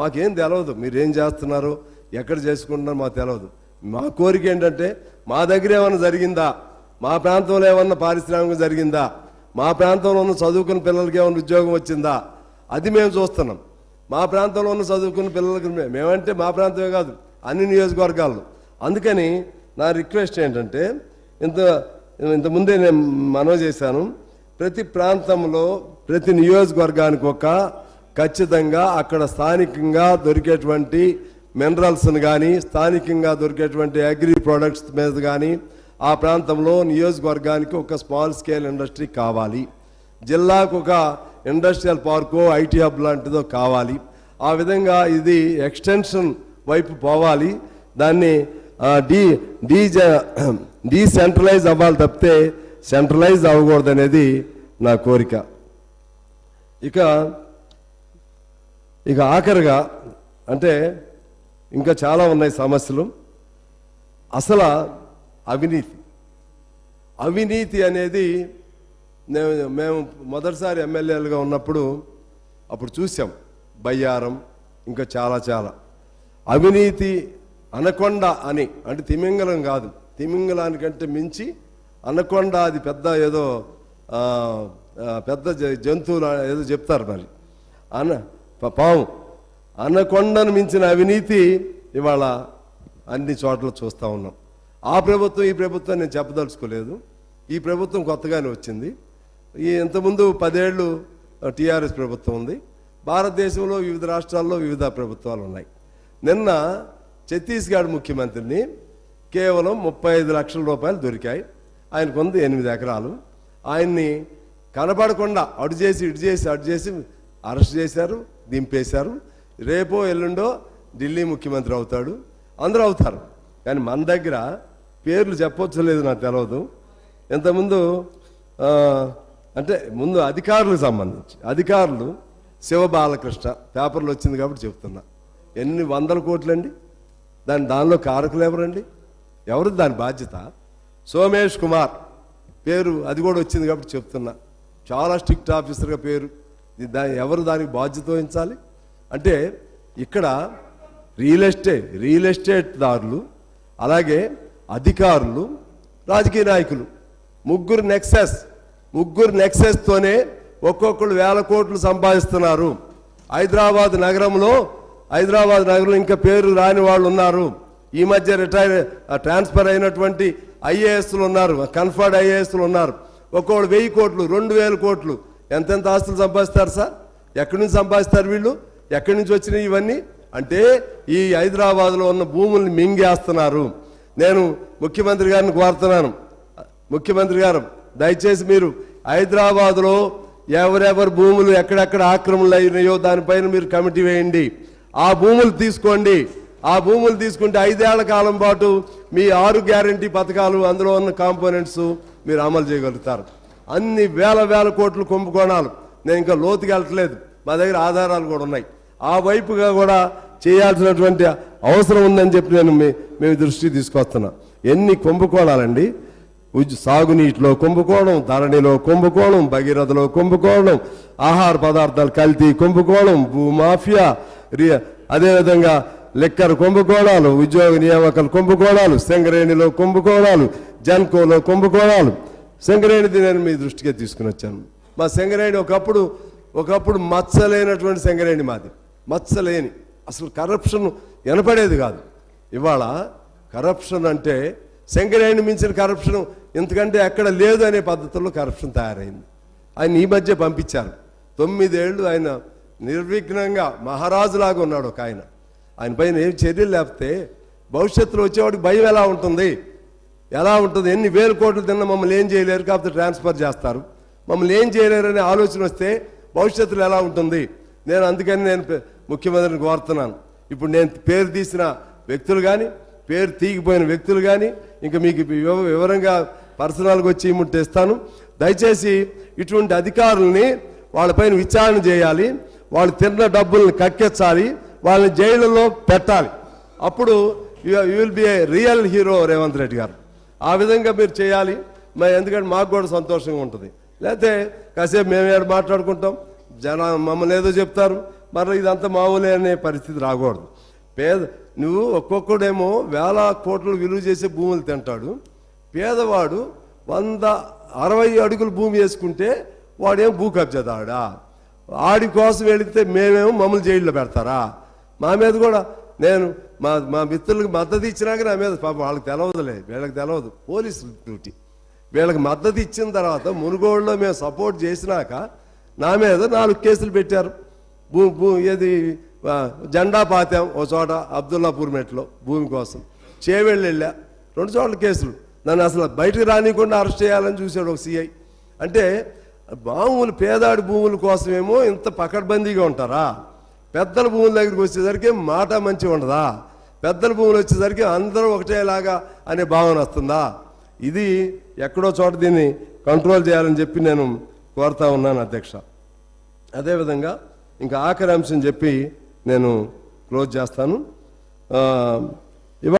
మాకేం తెలియదు మీరేం చేస్తున్నారు, ఎక్కడ చేసుకుంటున్నారు మాకు తెలియదు. మా కోరిక ఏంటంటే మా దగ్గర ఏమన్నా జరిగిందా, మా ప్రాంతంలో ఏమన్నా పారిశ్రామికం జరిగిందా, మా ప్రాంతంలో ఉన్న చదువుకున్న పిల్లలకి ఏమన్నా ఉద్యోగం వచ్చిందా, అది మేము చూస్తున్నాం. మా ప్రాంతంలో ఉన్న చదువుకున్న పిల్లలకి మేమంటే మా ప్రాంతమే కాదు అన్ని నియోజకవర్గాల్లో. అందుకని నా రిక్వెస్ట్ ఏంటంటే ఇంతకుముందే నేను మనవి చేశాను, ప్రతి ప్రాంతంలో ప్రతి నియోజకవర్గానికి ఒక ఖచ్చితంగా అక్కడ స్థానికంగా దొరికేటువంటి మినరల్స్ని కానీ స్థానికంగా దొరికేటువంటి అగ్రి ప్రొడక్ట్స్ మీద కానీ ఆ ప్రాంతంలో నియోజకవర్గానికి ఒక స్మాల్ స్కేల్ ఇండస్ట్రీ కావాలి, జిల్లాకు ఒక ఇండస్ట్రియల్ పార్కో ఐటీ హబ్ లాంటిదో కావాలి. ఆ విధంగా ఇది ఎక్స్టెన్షన్ వైపు పోవాలి. దాన్ని డీసెంట్రలైజ్ అవ్వాలి తప్పితే సెంట్రలైజ్ అవ్వకూడదు అనేది నా కోరిక. ఇక ఆఖరిగా అంటే ఇంకా చాలా ఉన్నాయి సమస్యలు. అసలు అవినీతి అనేది మేము మొదటిసారి ఎమ్మెల్యేలుగా ఉన్నప్పుడు అప్పుడు చూసాం. బయ్యారం ఇంకా చాలా అవినీతి అనకొండ అని, అంటే తిమింగలం కాదు, తిమింగలానికంటే మించి అనకొండ, అది పెద్ద ఏదో పెద్ద జంతువులు ఏదో చెప్తారు మరి, పాము. అనకొండను మించిన అవినీతి ఇవాళ అన్ని చోట్ల చూస్తూ ఉన్నాం. ఆ ప్రభుత్వం ఈ ప్రభుత్వం నేను చెప్పదలుచుకోలేదు. ఈ ప్రభుత్వం కొత్తగానే వచ్చింది. ఇంతకుముందు 10 ఏళ్ళు టీఆర్ఎస్ ప్రభుత్వం ఉంది. భారతదేశంలో వివిధ రాష్ట్రాల్లో వివిధ ప్రభుత్వాలు ఉన్నాయి. నిన్న ఛత్తీస్గఢ్ ముఖ్యమంత్రిని కేవలం 35 లక్షల రూపాయలు దొరికాయి. ఆయనకు ఉంది 8 ఎకరాలు. ఆయన్ని కనపడకుండా అటు చేసి అరెస్ట్ చేశారు, దింపేశారు. రేపో ఎల్లుండో ఢిల్లీ ముఖ్యమంత్రి అవుతాడు, అందరూ అవుతారు. కానీ మన దగ్గర పేర్లు చెప్పొచ్చు లేదు, నాకు తెలియదు. ఇంతకుముందు అంటే ముందు అధికారులకు సంబంధించి అధికారులు శివబాలకృష్ణ పేపర్లు వచ్చింది కాబట్టి చెప్తున్నా, ఎన్ని 100 కోట్లండి. దానిలో కారకులు ఎవరండి, ఎవరు దాని బాధ్యత? సోమేష్ కుమార్ పేరు అది కూడా వచ్చింది కాబట్టి చెప్తున్నా, చాలా స్ట్రిక్ట్ ఆఫీసర్గా పేరు. ఎవరు దానికి బాధ్యత వహించాలి? అంటే ఇక్కడ రియల్ ఎస్టేట్ దారులు, అలాగే అధికారులు, రాజకీయ నాయకులు, ముగ్గురు నెక్సెస్తోనే ఒక్కొక్కరు 1000 కోట్లు సంపాదిస్తున్నారు. హైదరాబాద్ నగరంలో ఇంకా పేరు రాని వాళ్ళు ఉన్నారు. ఈ మధ్య ట్రాన్స్ఫర్ అయినటువంటి ఐఏఎస్లు ఉన్నారు, కన్ఫర్డ్ ఐఏఎస్లు ఉన్నారు. ఒక్కొక్కడు 1000 కోట్లు 2000 కోట్లు ఎంతెంత ఆస్తులు సంపాదిస్తారు సార్? ఎక్కడి నుంచి సంపాదిస్తారు వీళ్ళు? ఎక్కడి నుంచి వచ్చినాయి ఇవన్నీ? అంటే ఈ హైదరాబాద్లో ఉన్న భూముల్ని మింగేస్తున్నారు. నేను ముఖ్యమంత్రి గారిని కోరుతున్నాను, ముఖ్యమంత్రి గారు దయచేసి మీరు హైదరాబాద్లో ఎవరెవరు భూములు ఎక్కడెక్కడ ఆక్రమణలు అయినాయో దానిపైన మీరు కమిటీ వేయండి. ఆ భూములు తీసుకోండి. ఆ భూములు తీసుకుంటే 5 ఏళ్ల కాలం పాటు మీ 6 గ్యారంటీ పథకాలు, అందులో ఉన్న కాంపోనెంట్స్ మీరు అమలు చేయగలుగుతారు. అన్ని వేల కోట్లు కుంభకోణాలు. నేను ఇంకా లోతుకి వెళ్ళట్లేదు, మా దగ్గర ఆధారాలు కూడా ఉన్నాయి. ఆ వైపుగా కూడా చేయాల్సినటువంటి అవసరం ఉందని చెప్పి మేము దృష్టికి తీసుకొస్తున్నాం. ఎన్ని కుంభకోణాలండి! సాగునీటిలో కుంభకోణం, ధరణిలో కుంభకోణం, భగీరథలో కుంభకోణం, ఆహార పదార్థాలు కల్తీ కుంభకోణం, భూమాఫియా, అదేవిధంగా లెక్కర్ కుంభకోణాలు, ఉద్యోగ నియామకాల కుంభకోణాలు, సింగరేణిలో కుంభకోణాలు, జన్కోలో కుంభకోణాలు. సింగరేణిది నేను మీ దృష్టికే తీసుకుని వచ్చాను. మా సింగరేణి ఒకప్పుడు మచ్చలేనటువంటి సింగరేణి మాది, మచ్చలేని, అసలు కరప్షన్ వినపడేది కాదు. ఇవాళ కరప్షన్ అంటే సింగరేణి మించిన కరప్షన్ ఎందుకంటే ఎక్కడ లేదు అనే పద్ధతుల్లో కరప్షన్ తయారైంది. ఆయన ఈ మధ్య పంపించారు. 9 ఏళ్ళు ఆయన నిర్విఘ్నంగా మహారాజులాగా ఉన్నాడు ఒక ఆయన. ఆయన పైన ఏం చర్యలు లేకపోతే భవిష్యత్తులో వచ్చేవాడికి భయం ఎలా ఉంటుంది? ఎన్ని 1000 కోట్లు తిన్నా మమ్మల్ని ఏం చేయలేరు, కాకపోతే ట్రాన్స్ఫర్ చేస్తారు. మమ్మల్ని ఏం చేయలేరు అనే ఆలోచన వస్తే భవిష్యత్తులో ఎలా ఉంటుంది? అందుకని నేను ముఖ్యమంత్రిని కోరుతున్నాను. ఇప్పుడు నేను పేరు తీసిన వ్యక్తులు కానీ, పేరు తీగిపోయిన వ్యక్తులు కానీ, ఇంకా మీకు వివరంగా పర్సనల్గా వచ్చి తెస్తాను. దయచేసి ఇటువంటి అధికారుల్ని వాళ్ళపైన విచారణ చేయాలి, వాళ్ళు తిన్న డబ్బుల్ని కక్కెచ్చాలి, వాళ్ళని జైళ్ళలో పెట్టాలి. అప్పుడు you will be A real hero Revanth Reddy గారు. ఆ విధంగా మీరు చేయాలి. ఎందుకంటే మాకు కూడా సంతోషంగా ఉంటుంది. లేకపోతే కాసేపు మేము మాట్లాడుకుంటాం, మమ్మల్ని ఏదో చెప్తారు, మరి ఇదంతా మామూలే అనే పరిస్థితి రాకూడదు. నువ్వు ఒక్కొక్కడేమో వేల కోట్లు విలువ చేసే భూములు తింటాడు. పేదవాడు 160 అడుగులు భూమి వేసుకుంటే వాడేం భూ కబ్జాదాడా? ఆడి కోసం వెళితే మేమేమో మమ్మల్ని జైల్లో పెడతారా? మా మీద కూడా నేను మా మిత్రులకు మద్దతు ఇచ్చినాక నా మీద పాపం వాళ్ళకి తెలవదులే, వీళ్ళకి తెలవదు, పోలీసులు డ్యూటీ. వీళ్ళకి మద్దతు ఇచ్చిన తర్వాత మునుగోడులో మేము సపోర్ట్ చేసినాక నా మీద 4 కేసులు పెట్టారు. ఏది జెండా పాతాం ఓ చోట అబ్దుల్లాపూర్ మెట్లో భూమి కోసం, చేవెళ్ళు వెళ్ళా 2 చోట్ల కేసులు. నన్ను అసలు బయటకు రానికుండా అరెస్ట్ చేయాలని చూశాడు ఒక సిఐ. అంటే భూములు పేదాడి భూముల కోసమేమో ఇంత పకడ్బందీగా ఉంటారా? పెద్దల భూముల దగ్గరికి వచ్చేసరికి మాట మంచిగా ఉండదా? పెద్దల భూములు వచ్చేసరికి అందరూ ఒకటేలాగా అనే భావన వస్తుందా? ఇది ఎక్కడో చోట దీన్ని కంట్రోల్ చేయాలని చెప్పి నేను కోరుతా ఉన్నాను అధ్యక్ష. అదేవిధంగా ఇంకా ఆఖరి అంశం చెప్పి నేను క్లోజ్ చేస్తాను.